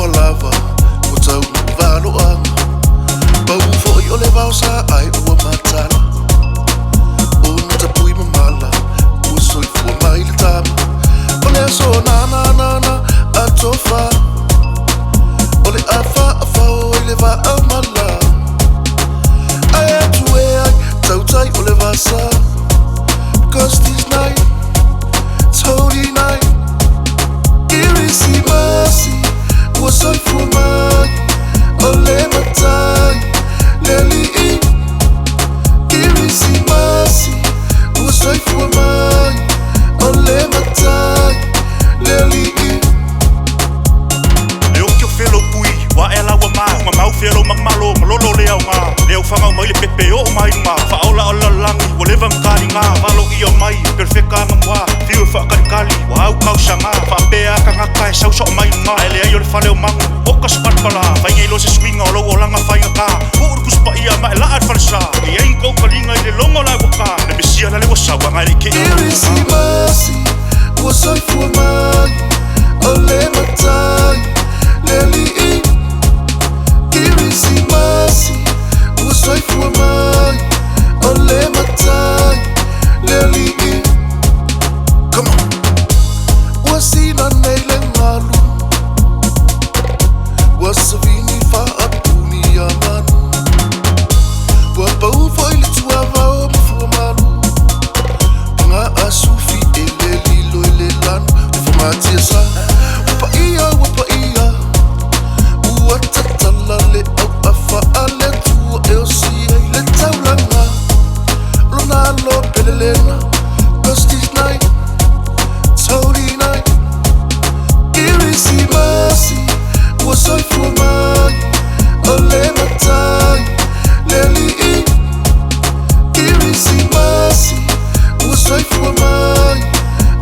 lava, what's out valo ang Bau fo yo le vau sa ai ua matala O nata pui mamala, ua soi fua mai le tama O le aso na atofa O le afa o i le va au mala Ai atu e ai, tautai o le vasa Because this night, it's holy night Irisi masi, ua soi fua mai O le matai, le li'i Irisi masi, ua soi fua mai O le matai, le li'i Le o kio felo pui, wa e lawa ma mau felo magmalo, malolo le au ngā Le au whangau mai le pepe o mai ngā Whaola o lalangi, wa lewa mkari ngā Valo i o mai, perfeka ngamwa Fiu e whakarikali, wa au kausa ngā Whapea ka ngaka e sauso o mai ngā E le ai o le whale o mangu, o ka sparpala Whainga ilo se swinga o lau o langa whainga ka O uru kuspa ia ma e laad whalesa I ein kou kalinga i le longo lai waka Le besia la le wasawa ngai le ke Irisi masi, ua soi fua mai O le matai, le li'i Irisi masi, ua soi fua mai O le matai, le li'i Come on Ua sina nei le ngalu Ua savini fa apuni a manu Ua bau foi le tua vau mafua malu Nga asufi e le lilo e le lanu Ufa matia sa Upa ia Ua tatala le au afa ale tua e o si e le taulanga Luna lo pelelena Cause this night, it's holy night Irisi masi, ua soi fua mai O le matai, le li'i Irisi masi, ua soi fua mai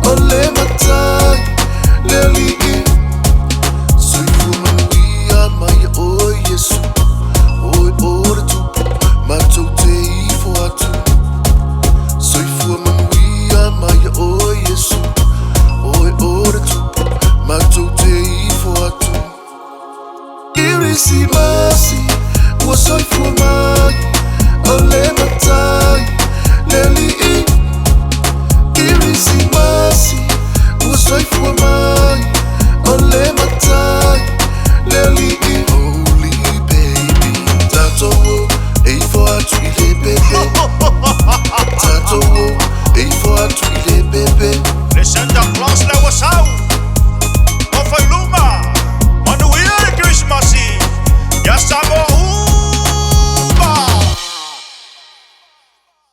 O le matai, le li'i Soi fua manuia mai o Yesu Oi ora tupu, matou te ifo atu Soi fua manuia mai o Yesu Oi ora tupu, matou te ifo atu Irisi masi, ua soi fua mai O le matai, le li'i Irisi masi, ua soi fua mai O le matai, le li'i Holy baby, tatou o e ifo atu I le bebe Tatou o e ifo atu I le bebe Le Santa Claus le wasau